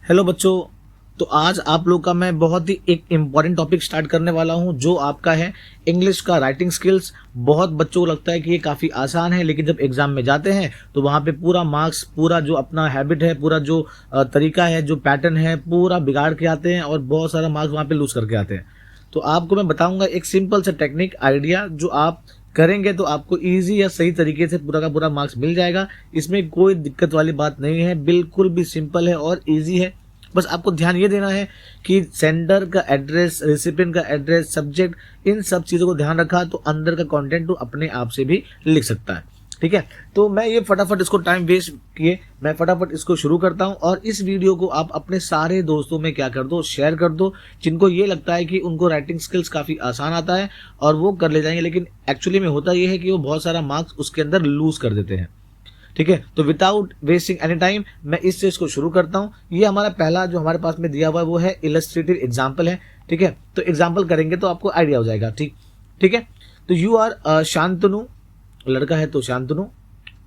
Hello बच्चों। तो आज आप लोग का मैं बहुत ही एक इम्पॉर्टेंट टॉपिक स्टार्ट करने वाला हूं जो आपका है इंग्लिश का राइटिंग स्किल्स। बहुत बच्चों को लगता है कि ये काफ़ी आसान है, लेकिन जब एग्जाम में जाते हैं तो वहां पे पूरा मार्क्स, पूरा जो अपना हैबिट है, पूरा जो तरीका है, जो पैटर्न है, पूरा बिगाड़ के आते हैं और बहुत सारा मार्क्स वहां पे लूज करके आते हैं। तो आपको मैं बताऊंगा एक सिंपल सा टेक्निक आइडिया, जो आप करेंगे तो आपको इजी या सही तरीके से पूरा का पूरा मार्क्स मिल जाएगा। इसमें कोई दिक्कत वाली बात नहीं है, बिल्कुल भी सिंपल है और इजी है। बस आपको ध्यान ये देना है कि सेंडर का एड्रेस, रेसिपिएंट का एड्रेस, सब्जेक्ट, इन सब चीज़ों को ध्यान रखा तो अंदर का कंटेंट तो अपने आप से भी लिख सकता है। ठीक है, तो मैं ये फटाफट इसको टाइम वेस्ट किए मैं फटाफट इसको शुरू करता हूं। और इस वीडियो को आप अपने सारे दोस्तों में क्या कर दो, शेयर कर दो, जिनको ये लगता है कि उनको राइटिंग स्किल्स काफ़ी आसान आता है और वो कर ले जाएंगे, लेकिन एक्चुअली में होता ये है कि वो बहुत सारा मार्क्स उसके अंदर लूज कर देते हैं। ठीक है, तो विदाउट वेस्टिंग एनी टाइम मैं इस चीज को शुरू करता हूं। ये हमारा पहला जो हमारे पास में दिया हुआ है वो है इलस्ट्रेटिव एग्जाम्पल है। ठीक है, तो एग्जाम्पल करेंगे तो आपको आइडिया हो जाएगा। ठीक है, तो यू आर शांतनु, लड़का है तो शांतनु,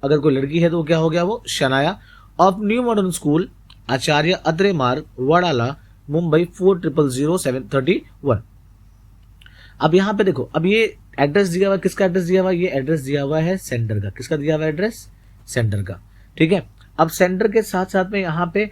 अगर कोई लड़की है तो क्या हो गया, वो Shanaya, of new modern school, Acharya Atre Marg, Wadala, Mumbai 400731। अब यहाँ पे देखो, अब ये एड्रेस दिया हुआ है, किसका एड्रेस दिया हुआ है, ये एड्रेस दिया हुआ है सेंडर का। किसका दिया हुआ है एड्रेस, सेंडर का। ठीक है, अब सेंडर के साथ साथ में यहाँ पे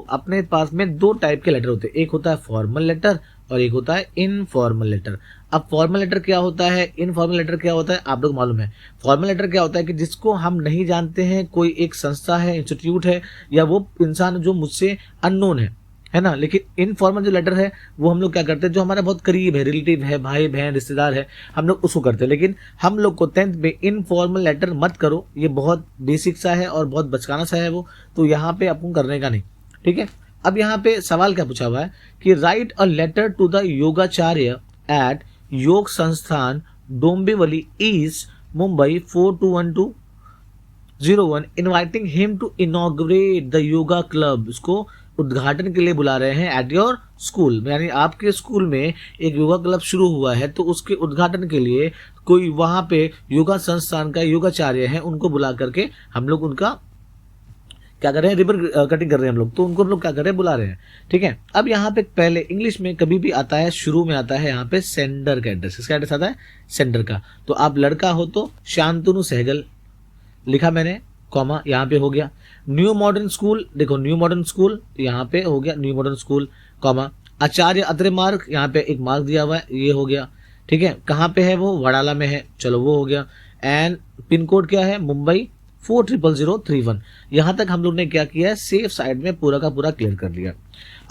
अपने पास में दो टाइप के लेटर होते हैं, एक होता है फॉर्मल लेटर और एक होता है इनफॉर्मल लेटर। अब फॉर्मल लेटर क्या होता है, इनफॉर्मल लेटर क्या होता है, आप लोग मालूम है। फॉर्मल लेटर क्या होता है कि जिसको हम नहीं जानते हैं, कोई एक संस्था है, इंस्टीट्यूट है, या वो इंसान जो मुझसे अननोन है ना। लेकिन इनफॉर्मल जो लेटर है वो हम लोग क्या करते हैं, जो हमारा बहुत करीब है, रिलेटिव है, भाई बहन, रिश्तेदार है, हम लोग उसको करते हैं। लेकिन हम लोग को 10th में इनफॉर्मल लेटर मत करो, ये बहुत बेसिक सा है और बहुत बचकाना सा है वो, तो यहाँ पे अपन करने का नहीं। ठीक है, अब यहाँ पे सवाल क्या पूछा हुआ है कि write a letter to the Yogacharya at Yog Sansthan Dombivli East Mumbai 421201 inviting him to inaugurate the yoga club. इसको उद्घाटन के लिए बुला रहे हैं एट योर स्कूल, यानी आपके स्कूल में एक योगा क्लब शुरू हुआ है तो उसके उद्घाटन के लिए कोई वहां पे योगा संस्थान का योगाचार्य है, उनको बुला करके हम लोग उनका क्या कर रहे हैं, रिबन कटिंग कर रहे हैं हम लोग, तो उनको हम लोग क्या कर रहे हैं, बुला रहे हैं। ठीक है, अब यहाँ पे पहले इंग्लिश में कभी भी आता है, शुरू में आता है यहाँ पे सेंडर का एड्रेस। किसका एड्रेस आता है, सेंडर का। तो आप लड़का हो तो शांतनु सहगल लिखा मैंने, कॉमा यहाँ पे हो गया। न्यू मॉडर्न स्कूल, देखो न्यू मॉडर्न स्कूल यहाँ पे हो गया, न्यू मॉडर्न स्कूल, कॉमा आचार्य अत्रे मार्ग, यहाँ पे एक मार्क दिया हुआ है, ये हो गया। ठीक है, कहाँ पे है वो, वडाला में है, चलो वो हो गया। एंड पिन कोड क्या है, मुंबई 400031। यहाँ तक हम लोग ने क्या किया है, सेफ साइड में पूरा का पूरा क्लियर कर लिया।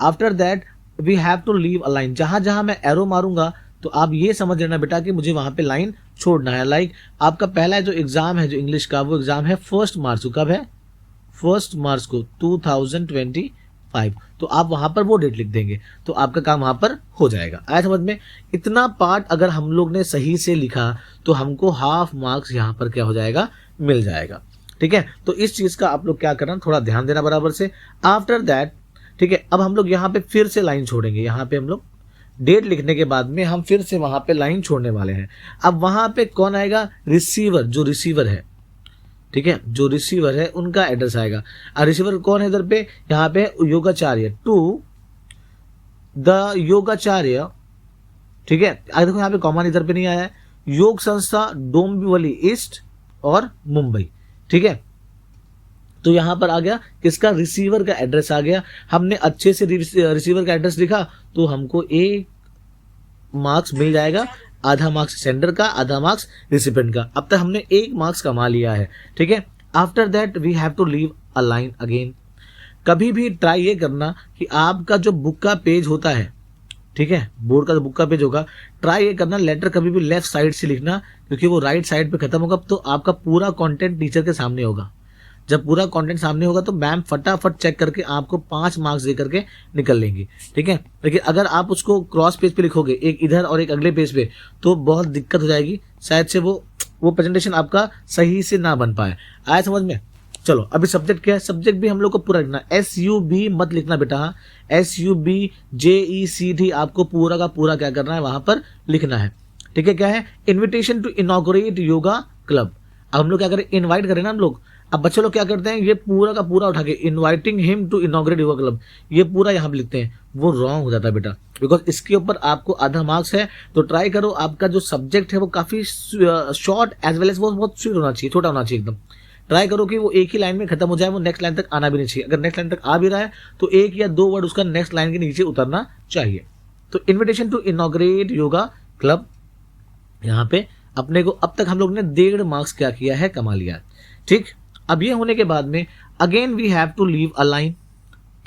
After that we have to leave a line, जहां जहां मैं एरो मारूंगा तो आप ये समझ लेना बेटा कि मुझे वहां पे लाइन छोड़ना है। लाइक आपका पहला जो एग्जाम है जो इंग्लिश का, वो एग्जाम है 1 मार्च को। कब है, 1 मार्च को 2025। तो आप वहां पर वो डेट लिख देंगे तो आपका काम वहां पर हो जाएगा। आया समझ में। इतना पार्ट अगर हम लोग ने सही से लिखा तो हमको हाफ मार्क्स यहाँ पर क्या हो जाएगा, मिल जाएगा। ठीक है, तो इस चीज का आप लोग क्या करना, थोड़ा ध्यान देना बराबर से। आफ्टर दैट, ठीक है, अब हम लोग यहाँ पे फिर से लाइन छोड़ेंगे। यहाँ पे हम लोग डेट लिखने के बाद में हम फिर से वहां पे लाइन छोड़ने वाले हैं। अब वहां पे कौन आएगा, रिसीवर, जो रिसीवर है। ठीक है, जो रिसीवर है उनका एड्रेस आएगा। और रिसीवर कौन है इधर पे, यहाँ पे योगाचार्य, टू द योगाचार्य। ठीक है, आगे देखो यहाँ पे कॉमन इधर पे नहीं आया है, योग संस्था डोंबिवली ईस्ट और मुंबई। ठीक है, तो यहां पर आ गया किसका, रिसीवर का एड्रेस आ गया। हमने अच्छे से रिसीवर का एड्रेस लिखा तो हमको 1 मार्क्स मिल जाएगा, आधा मार्क्स सेंडर का, आधा मार्क्स रिसिपेंट का। अब तक हमने 1 मार्क्स कमा लिया है। ठीक है, after that we have to leave a line again. कभी भी ट्राई ये करना कि आपका जो बुक का पेज होता है, ठीक है, बोर्ड का जो बुक का पेज होगा, ट्राई ये करना लेटर कभी भी लेफ्ट साइड से लिखना, क्योंकि वो राइट साइड पे खत्म होगा तो आपका पूरा कंटेंट टीचर के सामने होगा। जब पूरा कंटेंट सामने होगा तो मैम फटाफट चेक करके आपको 5 मार्क्स दे करके निकल लेंगी। ठीक है, लेकिन अगर आप उसको क्रॉस पेज पे लिखोगे, एक इधर और एक अगले पेज पे, तो बहुत दिक्कत हो जाएगी, शायद से वो प्रेजेंटेशन आपका सही से ना बन पाए। आया समझ में। चलो अभी सब्जेक्ट क्या है, सब्जेक्ट भी हम लोग को पूरा लिखना। SUB मत लिखना बेटा, SUBJECD आपको पूरा का पूरा क्या करना है, वहां पर लिखना है। ठीक है, क्या है, invitation to inaugurate yoga club. अब हम लोग क्या करें, इनवाइट करें ना हम लोग। अब बच्चे लोग क्या करते हैं, ये पूरा का पूरा उठा के inviting him to inaugurate yoga club, ये पूरा यहाँ पे लिखते हैं, वो रॉन्ग हो जाता है बेटा, बिकॉज इसके ऊपर आपको आधा मार्क्स है। तो ट्राई करो आपका जो सब्जेक्ट है वो काफी शॉर्ट एज वेल एज वो बहुत स्वीट होना चाहिए, छोटा होना चाहिए एकदम। ट्राई करो कि वो एक ही लाइन में खत्म हो जाए, वो नेक्स्ट लाइन तक आना भी नहीं चाहिए। अगर नेक्स्ट लाइन तक आ भी रहा है तो एक या दो वर्ड उसका नेक्स्ट लाइन के नीचे उतरना चाहिए। तो invitation to inaugurate yoga club, यहाँ पे अपने को अब तक हम लोग ने 1.5 मार्क्स क्या किया है, कमा लिया। ठीक, अब ये होने के बाद में again we have to leave a line,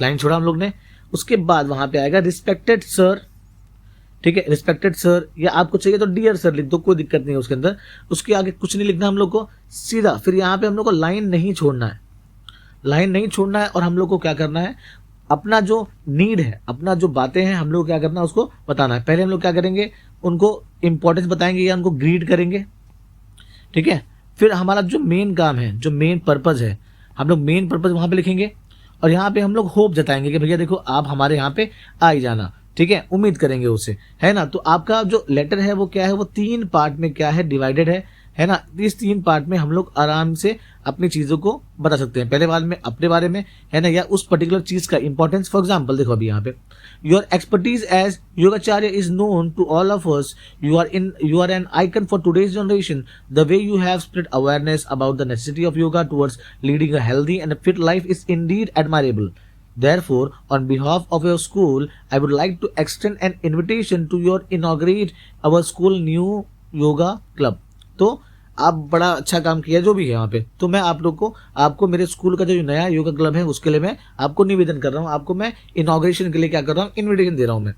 line छोड़ा हम लोग ने। उसके बाद वहां पे आएगा रिस्पेक्टेड सर, ठीक है, रिस्पेक्टेड सर, या आपको चाहिए तो डियर सर लिख दो, कोई दिक्कत नहीं है उसके अंदर। उसके आगे कुछ नहीं लिखना हम लोग को, सीधा फिर यहाँ पे हम लोग को लाइन नहीं छोड़ना है, लाइन नहीं छोड़ना है। और हम लोग को क्या करना है, अपना जो नीड है, अपना जो बातें हैं, हम लोग क्या करना है उसको बताना है। पहले हम लोग क्या करेंगे, उनको इंपॉर्टेंस बताएंगे या उनको ग्रीड करेंगे, ठीक है। फिर हमारा जो मेन काम है, जो मेन पर्पज है, हम लोग मेन पर्पज वहां पे लिखेंगे। और यहाँ पे हम लोग होप जताएंगे कि भैया देखो आप हमारे यहाँ पे आ ही जाना, ठीक है, उम्मीद करेंगे उससे, है ना। तो आपका जो लेटर है वो क्या है, वो 3 पार्ट में क्या है, डिवाइडेड है ना। इस 3 पार्ट में हम लोग आराम से अपनी चीजों को बता सकते हैं। पहले बार में अपने बारे में, है ना, या उस पर्टिकुलर चीज का इंपॉर्टेंस। फॉर एग्जांपल देखो अभी यहाँ पे, your expertise as Yogacharya is known to all of us, you are an icon for today's generation, the way you have spread awareness about the necessity of yoga towards leading a healthy and fit life is indeed admirable. Therefore, on behalf of your school, I would like to extend an invitation to your inaugurate our school new yoga club. तो आप बड़ा अच्छा काम किया जो भी है यहाँ पे। तो मैं आप लोग को, आपको मेरे स्कूल का जो नया योगा क्लब है उसके लिए मैं आपको निवेदन कर रहा हूँ, आपको मैं इनॉग्रेशन के लिए क्या कर रहा हूँ, इन्विटेशन दे रहा हूँ मैं।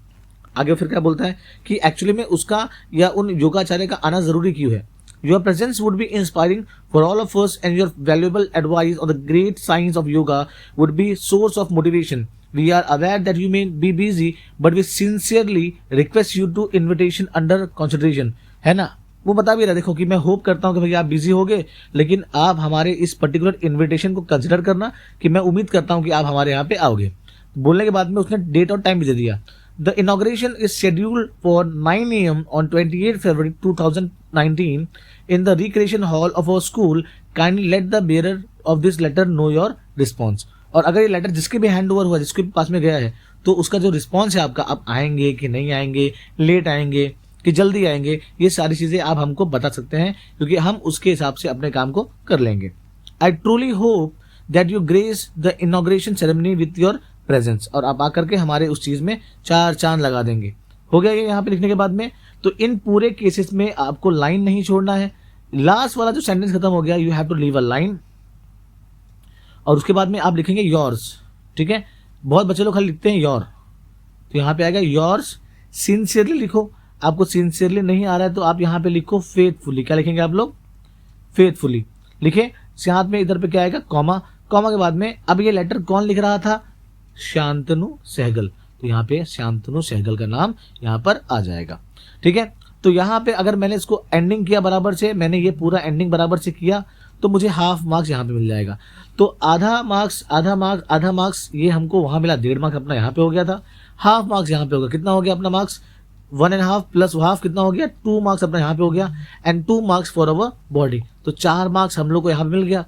आगे फिर क्या बोलता है कि एक्चुअली में उसका या उन योगाचार्य का आना जरूरी क्यों है। Your presence would be inspiring for all of us, and your valuable advice on the great science of yoga would be source of motivation. We are aware that you may be busy, but we sincerely request you to invitation under consideration. है ना, वो बता भी रहा देखो कि मैं hope करता हूँ कि भैया आप बिजी होगे, लेकिन आप हमारे इस पर्टिकुलर इन्विटेशन को कंसिडर करना कि मैं उम्मीद करता हूँ कि आप हमारे यहाँ पे आओगे। बोलने के बाद में उसने डेट और टाइम भी दे दिया। The inauguration is scheduled for 9 a.m. on 28 February 2019 in the recreation hall of our school. Kindly let the bearer of this letter know your response. और अगर ये लेटर जिसके भी हैंड ओवर हुआ, जिसके भी पास में गया है, तो उसका जो रिस्पॉन्स है आपका, आप आएंगे कि नहीं आएंगे, लेट आएंगे कि जल्दी आएंगे, ये सारी चीजें आप हमको बता सकते हैं, क्योंकि हम उसके हिसाब से अपने काम को कर लेंगे। I truly hope that you grace the inauguration ceremony with your presence. और आप आकर के हमारे उस चीज में 4 चांद लगा देंगे। हो गया ये यहाँ पे लिखने के बाद में। तो इन पूरे केसेस में आपको लाइन नहीं छोड़ना है। लास्ट वाला जो सेंटेंस खत्म हो गया, you have to leave a line, और उसके बाद में आप लिखेंगे योर्स, ठीक है। बहुत बच्चे लोग खाली लिखते हैं योर, तो यहाँ पे आएगा योर्स। सिंसियरली लिखो, आपको सिंसियरली नहीं आ रहा है तो आप यहाँ पे लिखो फेथफुली। क्या लिखेंगे आप लोग, फेथफुली लिखे। साथ में इधर पे क्या आएगा, कॉमा। कॉमा के बाद में अब ये लेटर कौन लिख रहा था, शांतनु सहगल, तो यहाँ पे शांतनु सहगल का नाम यहाँ पर आ जाएगा, ठीक है। तो यहाँ पे अगर मैंने इसको एंडिंग किया बराबर से, मैंने ये पूरा एंडिंग बराबर से किया, तो मुझे हाफ मार्क्स यहाँ पे मिल जाएगा। तो आधा मार्क्स ये हमको वहां मिला, 1.5 मार्क्स अपना यहाँ पे हो गया था। हाफ मार्क्स यहाँ पे होगा, कितना हो गया अपना मार्क्स, 1.5 प्लस हाफ कितना हो गया, 2 मार्क्स अपना यहाँ पे हो गया, and 2 marks for our body. तो 4 मार्क्स हम लोग को यहाँ पे मिल गया।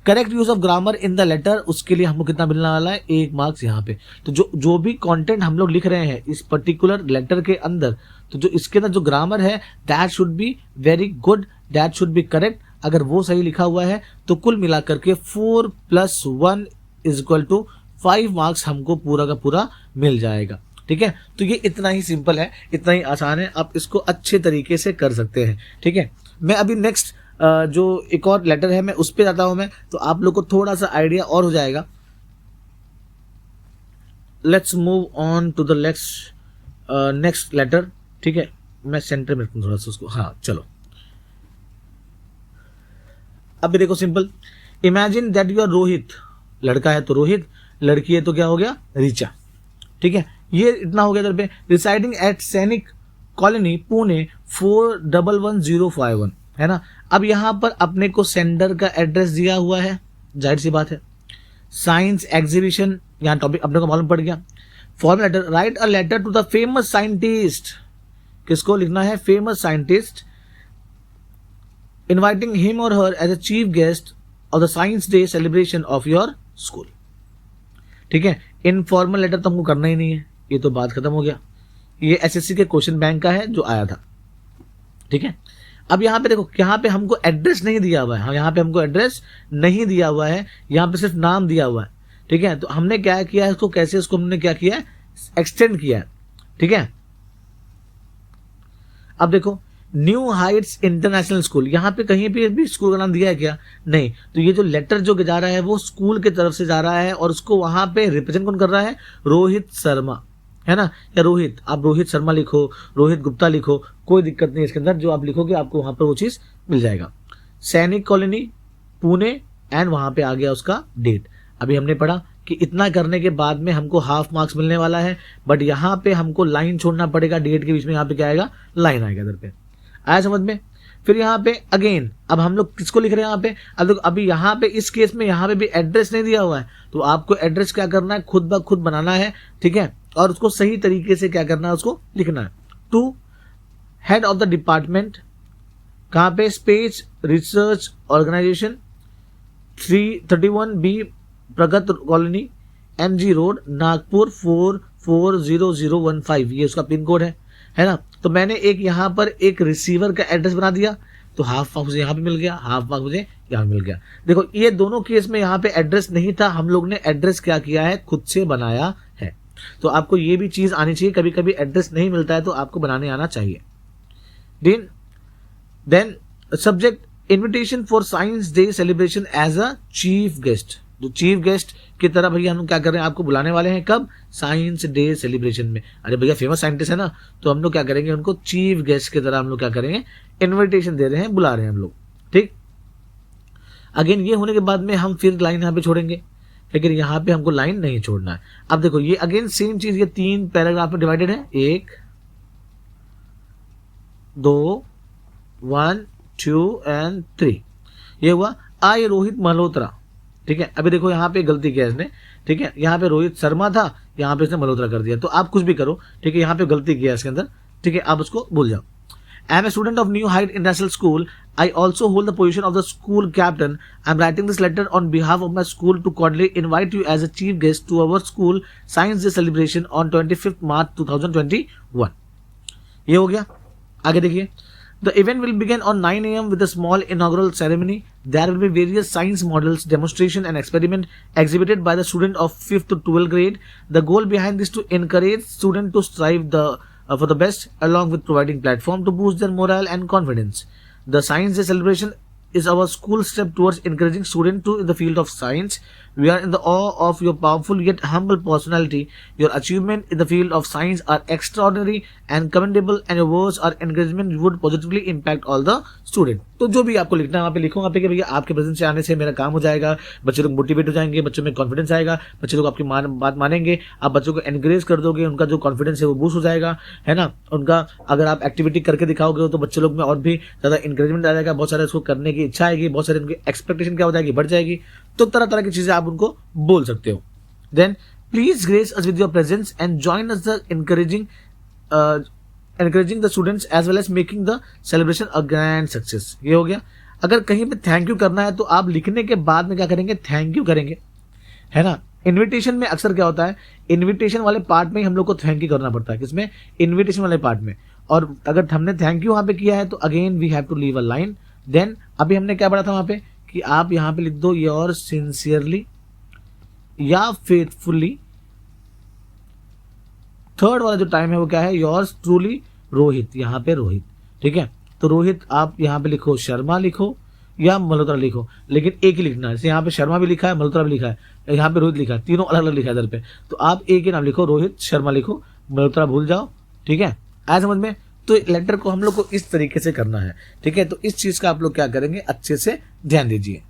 Correct use of grammar in the letter, उसके लिए हमको कितना मिलने वाला है, 1 मार्क्स यहाँ पे। तो जो भी कंटेंट हम लोग लिख रहे हैं इस पर्टिकुलर लेटर के अंदर, तो जो इसके अंदर जो ग्रामर है, that should be very good, that should be correct. अगर वो सही लिखा हुआ है तो कुल मिलाकर के 4 + 1 = 5 मार्क्स हमको पूरा का पूरा मिल जाएगा, ठीक है। तो ये इतना ही सिंपल है, इतना ही आसान है, आप इसको अच्छे तरीके से कर सकते हैं, ठीक है। मैं अभी नेक्स्ट जो एक और लेटर है मैं उस पर जाता हूं मैं, तो आप लोग को थोड़ा सा आइडिया और हो जाएगा। Let's move on to the next letter, ठीक है। मैं सेंटर में रखूं थोड़ा सा उसको, हाँ चलो। अब देखो simple, imagine that you are Rohit, लड़का है तो रोहित, लड़की है तो क्या हो गया, ऋचा, ठीक है। ये इतना हो गया इधर पे, रिसाइडिंग एट सैनिक कॉलोनी पुणे 411051, है ना। अब यहां पर अपने को सेंडर का एड्रेस दिया हुआ है, जाहिर सी बात है। साइंस एग्जीबिशन, यहां टॉपिक अपने को मालूम पड़ गया। Formal letter, write a letter to the famous scientist, किसको लिखना है, famous scientist, inviting him or her as a chief guest of the science day celebration of your school. ठीक है, इनफॉर्मल लेटर तो हमको करना ही नहीं है, ये तो बात खत्म हो गया। ये एसएससी के क्वेश्चन बैंक का है जो आया था। ठीक है, अब यहाँ पे देखो, यहाँ पे हमको एड्रेस नहीं दिया हुआ है, यहाँ पे हमको एड्रेस नहीं दिया हुआ है, यहाँ पे सिर्फ नाम दिया हुआ है। ठीक है, तो हमने क्या किया है इसको, कैसे इसको हमने क्या किया है, एक्सटेंड किया है। ठीक है, अब देखो न्यू हाइट्स इंटरनेशनल स्कूल, यहाँ पे कहीं भी स्कूल का नाम दिया है क्या? नहीं। तो ये जो लेटर जो जा रहा है वो स्कूल की तरफ से जा रहा है और उसको वहां पे रिप्रेजेंट कौन कर रहा है? रोहित शर्मा, है ना, या रोहित, आप रोहित शर्मा लिखो, रोहित गुप्ता लिखो, कोई दिक्कत नहीं है इसके अंदर, जो आप लिखोगे आपको वहां पर वो चीज मिल जाएगा। सैनिक कॉलोनी पुणे, एंड वहां पे आ गया उसका डेट। अभी हमने पढ़ा कि इतना करने के बाद में हमको हाफ मार्क्स मिलने वाला है, बट यहाँ पे हमको लाइन छोड़ना पड़ेगा डेट के बीच में, यहाँ पे क्या आएगा? लाइन आएगा इधर पे। आया समझ में? फिर यहाँ पे अगेन, अब हम लोग किसको लिख रहे हैं यहाँ पे? अब देखो, अभी यहाँ पे इस केस में यहाँ पे भी एड्रेस नहीं दिया हुआ है, तो आपको एड्रेस क्या करना है? खुद ब खुद बनाना है। ठीक है, और उसको सही तरीके से क्या करना है? उसको लिखना है। To head of the department, कहाँ पे? Space research organisation, 331 B Pragat colony, MG road, Nagpur 440015, ये उसका पिन कोड है ना। तो मैंने एक यहाँ पर एक रिसीवर का एड्रेस बना दिया, तो हाफ मार्क्स मुझे यहाँ पे मिल गया, हाफ मार्क्स मुझे यहाँ मिल गया। देखो ये दोनों केस में यहाँ पे एड्रेस नहीं था, हम लोग ने एड्रेस क्या किया है? खुद से बनाया है। तो आपको ये भी चीज आनी चाहिए, कभी कभी एड्रेस नहीं मिलता है तो आपको बनाने आना चाहिए। Then subject invitation for science day celebration as a chief guest, जो चीफ गेस्ट की तरह भैया हम क्या कर रहे हैं? आपको बुलाने वाले हैं कब? साइंस डे सेलिब्रेशन में। अरे भैया फेमस साइंटिस्ट है ना, तो हम लोग क्या करेंगे? उनको चीफ गेस्ट की तरह हम लोग क्या करेंगे? इन्विटेशन दे रहे हैं, बुला रहे हैं हम लोग। ठीक, अगेन ये होने के बाद में हम फिर लाइन यहाँ पे छोड़ेंगे, लेकिन यहाँ पे हमको लाइन नहीं छोड़ना है। अब देखो ये अगेन सेम चीज, ये 3 पैराग्राफ में डिवाइडेड है, 1 2 1 2 एंड 3। ये हुआ आई रोहित मल्होत्रा। ठीक है, अभी देखो यहाँ पे गलती किया इसने। ठीक है, यहाँ पे रोहित शर्मा था, यहाँ पे इसने मल्होत्रा कर दिया, तो आप कुछ भी करो। ठीक है, यहाँ पे गलती किया इसके अंदर। ठीक है, आप उसको भूल जाओ। I am a student of New Height International School, I also hold the position of the school captain, I am writing this letter on behalf of my school to cordially invite you as a chief guest to our school science day celebration on 25 March 2021। ये हो गया। आगे देखिए, the event will begin on 9 a.m. with a small inaugural ceremony. There will be various science models, demonstration and experiment exhibited by the student of 5th to 12th grade. The goal behind this to encourage students to strive for the best, along with providing platform to boost their morale and confidence. The Science Day celebration is our school step towards encouraging students to in the field of science. We are in the awe of your powerful yet humble personality. Your achievement in the field of science are extraordinary and commendable, and your words or encouragement would positively impact all the students. तो जो भी आपको लिखना है वहाँ पे लिखो, वहाँ पे कि भैया आपके प्रेजेंस से आने से मेरा काम हो जाएगा, बच्चे लोग मोटिवेट हो जाएंगे, बच्चों में कॉन्फिडेंस आएगा, बच्चे लोग आपकी बात मानेंगे, आप बच्चों को एनकरेज कर दोगे, उनका जो कॉन्फिडेंस है वो बूस्ट हो जाएगा, है ना। उनका अगर आप एक्टिविटी करके दिखाओगे तो बच्चे लोग में और भी ज़्यादा इंकरेजमेंट आ जाएगा, बहुत सारे उसको करने की इच्छा आएगी, बहुत सारे उनकी एक्सपेक्टेशन क्या हो जाएगी? बढ़ जाएगी। तो तरह तरह की चीजें आप उनको बोल सकते हो। Then please grace us with your presence and join us the encouraging the students as well as making the celebration a grand success। ये हो गया। अगर कहीं पे थैंक यू करना है तो आप लिखने के बाद में क्या करेंगे? थैंक यू करेंगे, है ना। इनविटेशन में अक्सर क्या होता है? इनविटेशन वाले पार्ट में ही हम लोग को थैंक यू करना पड़ता है। किसमें? इनविटेशन वाले पार्ट में। और अगर हमने थैंक यू वहां पे किया है तो again we have to leave a line. Then अभी हमने क्या पढ़ा था वहां पे कि आप यहाँ पे लिख दो योर सिंसियरली या फेथफुली। थर्ड वाला जो टाइम है वो क्या है? योर्स ट्रूली रोहित, यहाँ पे रोहित। ठीक है, तो रोहित आप यहाँ पे लिखो, शर्मा लिखो या मल्होत्रा लिखो, लेकिन एक ही लिखना है। जैसे यहाँ पे शर्मा भी लिखा है, मल्होत्रा भी लिखा है, यहाँ पे रोहित लिखा है, तीनों अलग अलग लिखा है इधर पे, तो आप एक ही नाम लिखो, रोहित शर्मा लिखो, मल्होत्रा भूल जाओ। ठीक है, आया समझ में? तो लेटर को हम लोग को इस तरीके से करना है। ठीक है, तो इस चीज का आप लोग क्या करेंगे? अच्छे से ध्यान दीजिए।